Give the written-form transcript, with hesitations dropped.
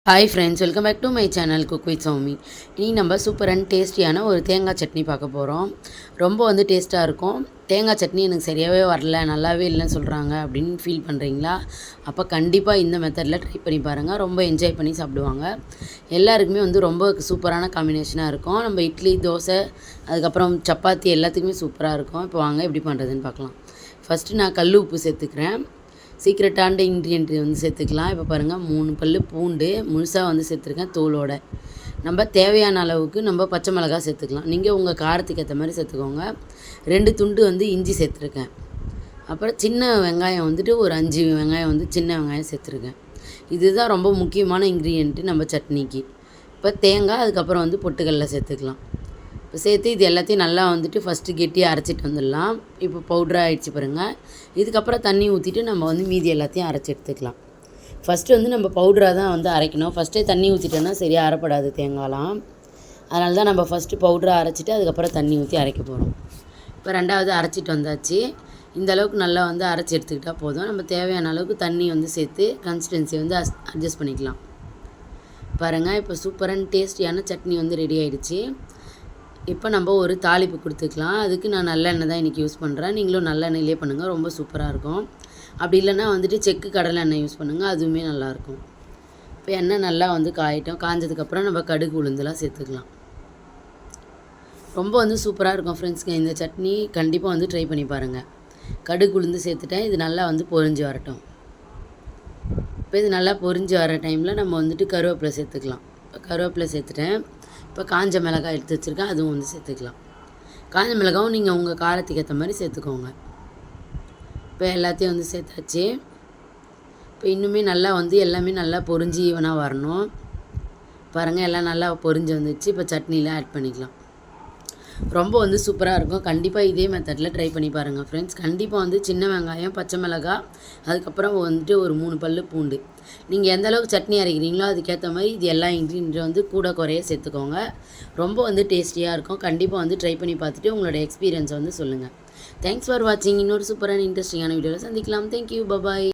Hi friends, welcome back to my channel cook with Soumi. இனி நம்ம super and டேஸ்டியான ஒரு தேங்காய் சட்னி பார்க்க போகிறோம். ரொம்ப டேஸ்ட்டாக இருக்கும். தேங்காய் சட்னி எனக்கு சரியாகவே வரல, நல்லாவே இல்லைன்னு சொல்கிறாங்க அப்படின்னு ஃபீல் பண்ணுறீங்களா? அப்போ கண்டிப்பாக இந்த மெத்தடில் ட்ரை பண்ணி பாருங்கள். ரொம்ப என்ஜாய் பண்ணி சாப்பிடுவாங்க. எல்லாருக்குமே ரொம்ப சூப்பரான காம்பினேஷனாக இருக்கும். நம்ம இட்லி, தோசை, அதுக்கப்புறம் சப்பாத்தி எல்லாத்துக்குமே சூப்பராக இருக்கும். இப்போ வாங்க எப்படி பண்ணுறதுன்னு பார்க்கலாம். ஃபஸ்ட்டு நான் கல் உப்பு சேர்த்துக்கிறேன். சீக்ரெட்டான இன்க்ரீடியன்ட் சேர்த்துக்கலாம். இப்போ பாருங்கள், 3 பல் பூண்டு முழுசாக சேர்த்துருக்கேன் தோலோட. நம்ம தேவையான அளவுக்கு நம்ம பச்சை மிளகாய் சேர்த்துக்கலாம். நீங்கள் உங்கள் காரத்துக்கு ஏற்ற மாதிரி சேர்த்துக்கோங்க. 2 துண்டு இஞ்சி சேர்த்துருக்கேன். அப்புறம் சின்ன வெங்காயம் ஒரு 5 வெங்காயம் சின்ன வெங்காயம் சேர்த்துருக்கேன். இதுதான் ரொம்ப முக்கியமான இன்க்ரீடியன்ட்டு நம்ம சட்னிக்கு. இப்போ தேங்காய், அதுக்கப்புறம் பொட்டுக்கடலை சேர்த்துக்கலாம். இப்போ சேர்த்து இது எல்லாத்தையும் நல்லா ஃபஸ்ட்டு கெட்டியாக அரைச்சிட்டு வந்துடலாம். இப்போ பவுட்ராக ஆகிடுச்சு பாருங்கள். இதுக்கப்புறம் தண்ணி ஊற்றிட்டு நம்ம மீதி எல்லாத்தையும் அரைச்சி எடுத்துக்கலாம். ஃபஸ்ட்டு நம்ம பவுட்ராக தான் அரைக்கணும். ஃபஸ்ட்டே தண்ணி ஊற்றிட்டோன்னா சரியாக அரைப்படாது தேங்காய்லாம். அதனால தான் நம்ம ஃபஸ்ட்டு பவுட்ராக அரைச்சிட்டு அதுக்கப்புறம் தண்ணி ஊற்றி அரைக்க போகிறோம். இப்போ ரெண்டாவது அரைச்சிட்டு வந்தாச்சு. இந்த அளவுக்கு நல்லா அரைச்சி எடுத்துக்கிட்டால் போதும். நம்ம தேவையான அளவுக்கு தண்ணி சேர்த்து கன்சிஸ்டன்சி அட்ஜஸ்ட் பண்ணிக்கலாம். பாருங்கள், இப்போ சூப்பர் அண்ட் டேஸ்டியான சட்னி ரெடி ஆகிடுச்சு. இப்போ நம்ம ஒரு தாளிப்பு கொடுத்துக்கலாம். அதுக்கு நான் நல்லெண்ணெய் தான் இன்றைக்கி யூஸ் பண்ணுறேன். நீங்களும் நல்லெண்ணெயிலே பண்ணுங்கள், ரொம்ப சூப்பராக இருக்கும். அப்படி இல்லைன்னா செக்கு கடலை எண்ணெய் யூஸ் பண்ணுங்கள், அதுவுமே நல்லாயிருக்கும். இப்போ எண்ணெய் நல்லா காயிட்டோம். காஞ்சதுக்கப்புறம் நம்ம கடுகு உளுந்தெல்லாம் சேர்த்துக்கலாம். ரொம்ப சூப்பராக இருக்கும் ஃப்ரெண்ட்ஸ்ங்க. இந்த சட்னி கண்டிப்பாக ட்ரை பண்ணி பாருங்கள். கடுகு உளுந்து சேர்த்துட்டேன். இது நல்லா பொரிஞ்சு வரட்டும். இப்போ இது நல்லா பொரிஞ்சு வர டைமில் நம்ம கருவேப்பிலை சேர்த்துக்கலாம். இப்போ கருவேப்பிலை சேர்த்துட்டேன். இப்போ காஞ்ச மிளகாய் எடுத்து வச்சுருக்கேன், அதுவும் சேர்த்துக்கலாம். காஞ்ச மிளகாவும் நீங்கள் உங்கள் காரத்துக்கு ஏற்ற மாதிரி சேர்த்துக்கோங்க. இப்போ எல்லாத்தையும் சேர்த்தாச்சு. இப்போ இன்னுமே நல்லா எல்லாமே நல்லா பொரிஞ்சு ஈவனாக வரணும். பாருங்கள், எல்லாம் நல்லா பொரிஞ்சு வந்துச்சு. இப்போ சட்னியில் ஆட் பண்ணிக்கலாம். ரொம்ப சூப்பராக இருக்கும். கண்டிப்பாக இதே மெத்தடில் ட்ரை பண்ணி பாருங்கள் ஃப்ரெண்ட்ஸ். கண்டிப்பாக சின்ன வெங்காயம், பச்சை மிளகாய், அதுக்கப்புறம் ஒரு 3 பல் பூண்டு. நீங்கள் எந்த அளவுக்கு சட்னி அரைக்கிறீங்களோ அதுக்கேற்ற மாதிரி இது எல்லா இன்க்ரீடியன்ட் கூட குறைய சேர்த்துக்கோங்க. ரொம்ப டேஸ்டியாக இருக்கும். கண்டிப்பாக ட்ரை பண்ணி பார்த்துட்டு உங்களோட எக்ஸ்பீரியன்ஸை சொல்லுங்கள். தேங்க்ஸ் ஃபார் வாட்சிங். இன்னொரு சூப்பரான இன்ட்ரெஸ்டிங்கான வீடியோவில் சந்திக்கலாம். Thank you, bye bye.